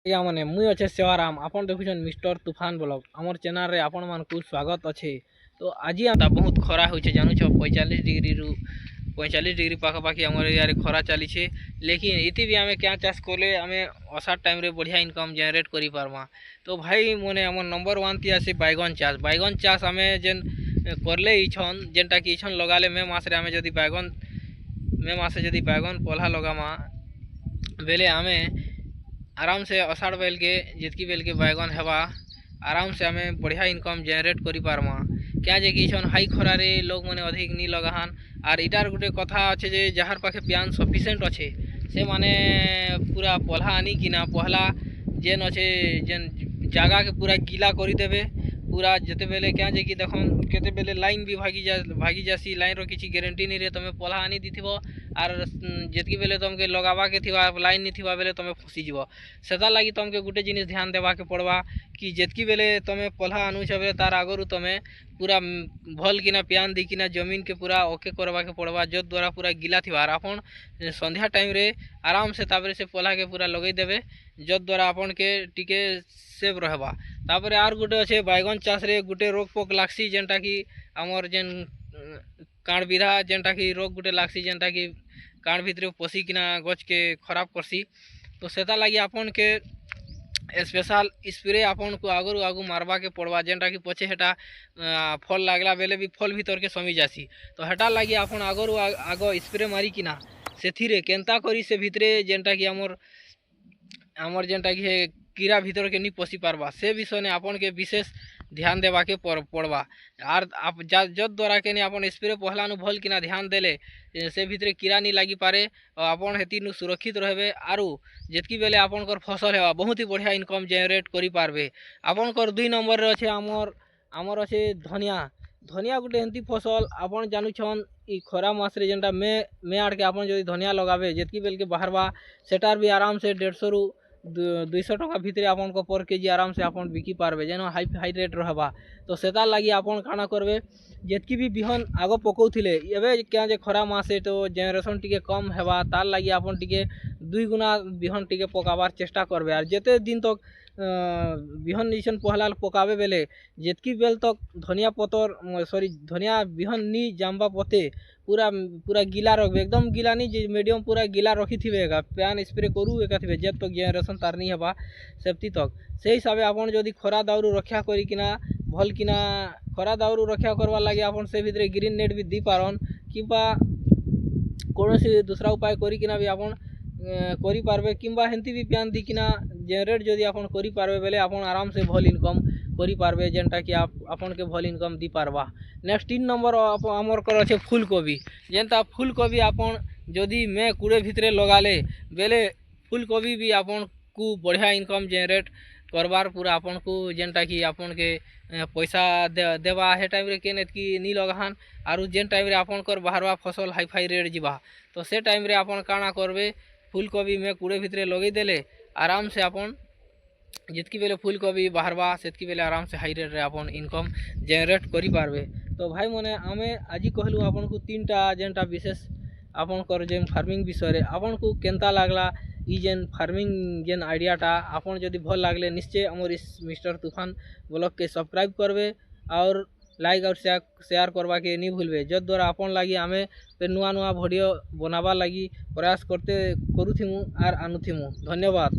ଆଜ୍ଞା ମାନେ ମୁଇଁ ଅଛେ ଶିବାରାମ ଆପଣ ଦେଖୁଛନ୍ ମିଷ୍ଟର ତୁଫାନ ବ୍ଲଗ ଆମର ଚ୍ୟାନେଲରେ ଆପଣମାନଙ୍କୁ ସ୍ୱାଗତ ଅଛେ। ତ ଆଜି ଆମ ବହୁତ ଖରା ହଉଛେ ଜାନୁଛ 45 ଡିଗ୍ରୀରୁ 45 ଡିଗ୍ରୀ ପାଖାପାଖି ଆମର ଏରିଆରେ ଖରା ଚାଲିଛେ। ଲେକିନ ଏତେ ବି ଆମେ କ୍ୟା ଚାଷ କଲେ ଆମେ ଅଷାଢ଼ ଟାଇମ୍ରେ ବଢ଼ିଆ ଇନକମ୍ ଜେନେରେଟ୍ କରିପାରମା। ତ ଭାଇ ମାନେ ଆମର ନମ୍ବର 1 ଥି ଆସେ ବାଇଗଣ ଚାଷ ଆମେ ଯେନ୍ କରଲେ ଇଛନ୍ ଯେନ୍ଟାକି ଇଛନ୍ ଲଗାଲେ ମେ ମାସରେ ଆମେ ଯଦି ବାଇଗଣ ପଲ୍ହା ଲଗାମା ବେଲେ ଆମେ आराम से अषाढ़ बेल के जितकी बेल के बैगन हेबा आराम से आम बढ़िया इनकम जेनेरेट कर पारमा। क्या जे कि हाई खरारे लोग मैंने अधिक नहीं लगाहान आर इटार गोटे कथा अच्छे जे जार पाखे प्यान सफिसीयंट अच्छे से माने पूरा पल्हा आनी कि ना पहला जेन अच्छे जेन जगह के पूरा गिला करदेवे पूरा जिते बेले क्या जे कि देख केते बेले लाइन भी भागी जासी लाइन रो किसी गारंटी नहीं रहे तुम पल्हा आनी दीथिबो आर जितकी बेले तुमके लगावा के थिबा लाइन नहीं थिबा बेले तुम फसीज सेदा लगी तुमके गोटे जिनिस ध्यान देवा के पड़वा कि जितकी बेले तुम पल्हा आनुछ बेले तार आगरू तुम पूरा भल किना प्यान दिकिना जमीन के पूरा ओके करवा के पड़वा जो द्वारा पूरा गिला थिबा आर आपन संध्या टाइम रे आराम से ताबरे से पल्हा के पूरा लगई देबे जो द्वारा आपन के टिके सेव रहबा। तापरे आर गोटे अच्छे बैगन चाष रे गोटे रोग पोक लागसी जेनटा कि आमर जेन काण बिधा जेनटा कि रोग गोटे लागसी जेनटा कि काण भितर पशिकिना गछ के खराब करसी। तो सेता लगी आपन के स्पेशल स्प्रे आपन को आगु आगु मारवा के पड़वा जेनटा कि पछे हेटा फल लागला बेले भी फल भीतर के समी जासी। तो हेटा लगी आपन आगु आग स्प्रे मारी किना से केन्ता करी से भितरे जेनटा कि आमर जेनटा कि कीड़ा भीतर के नहीं पशि पारबा से विषय ने आपन के विशेष ध्यान देवा के पड़वा। आर आप जद द्वारा के आपन स्प्रे पहला नु भल किना ध्यान देले से भितरे कीड़ा नहीं लगी पारे और आपन हेती नु सुरक्षित रहबे आरु जितकी बेले आपन कर फसल हेबा बहुत ही बढ़िया इनकम जेनेरेट करि पारबे। आपन कर 2 नंबर रे अच्छे आमर अच्छे धनिया गोटे एंती फसल आपन जानुछन ई खरा मास रे जेनटा मे आड़ के आपन जदि धनिया लगाबे जितकी बेल के बाहरबा सेटार भी आराम से 150 रु 200 टका भितर आपन को पर केजी आराम से आपन बिकी पारबे जेन हाई रेट रहबा। तो सेतार लगी आपन काना करबे जितकी भी बिहन आगो पकाउथिले एबे क्या जे खरा मासे तो जेनरेशन टिके कम हेबा तार लगी आपन टिके 2 गुना बिहन टिके पकाबार चेष्टा करबे। आर जेते दिन तक बिहन निशन पहला पकाबे बेले जितकी बेल तक धनिया पतर धनिया बिहन नी जाम्बा पते पूरा गिला रखबे एकदम गिला नहीं मीडियम पूरा गिला रखी थे प्यान स्प्रे करू एका थे जब तक जेनरेशन तार नहीं हेबा सेफ्टी तक से हिसाब से आपन जदि खरा दाउरू रक्षा करिकिना भल किना खरा दाउरू रक्षा करवा लगे आपन से भितरे ग्रीन नेट भी दी पारन किंबा कौन सी दूसरा उपाय करिकिना भी आपन करि पारबे किंबा हेंती भी प्यान दिकिना जेनरेट जदि आपन करि पारबे बेले आपन आराम से भल इनकम करि पारबे जेनटा कि आपन के भल इनकम दी पारबा। नेक्स्ट 3 नंबर आमर कर अच्छे फूलकोबी जेनता फूलकोबी आपन जदि मे कूड़े भितरे लगाले बेले फूलकोबी भी आपन को बढ़िया इनकम जेनरेट करबार पूरा आपन को जेनटा कि आपन के पैसा देवा हे टाइम रे केन एतकी नी लगाहान आरु जेन टाइम रे आपन कर बाहरवा फसल हाई फाई रेट जीवा तो से टाइम रे आपन काना करबे फूलकोबी में कूड़े भितरे लगे देले आराम से आपन जितकी बेले फूलकोबी बाहरवा सेतकी बेले आराम से हाई रेट रे आपन इनकम जेनरेट करि पारबे। तो भाई मने आमे आज कहलु आपन को 3टा जेनटा विशेष आपन कर जेन फार्मिंग विषय रे आपन को केनता लागला ई जेन फार्मिंग जेन आइडियाटा आपन जदि भल लागले निश्चय हमर इस मिस्टर तूफान ब्लॉग के सब्सक्राइब करबे और लाइक और शेयर करवा के नहीं भूलबे जद द्वारा आपन लगी आमे पे नुआ नुआ वीडियो बनावा लगी प्रयास करते करूथिमु आर आनुथिमु। धन्यवाद।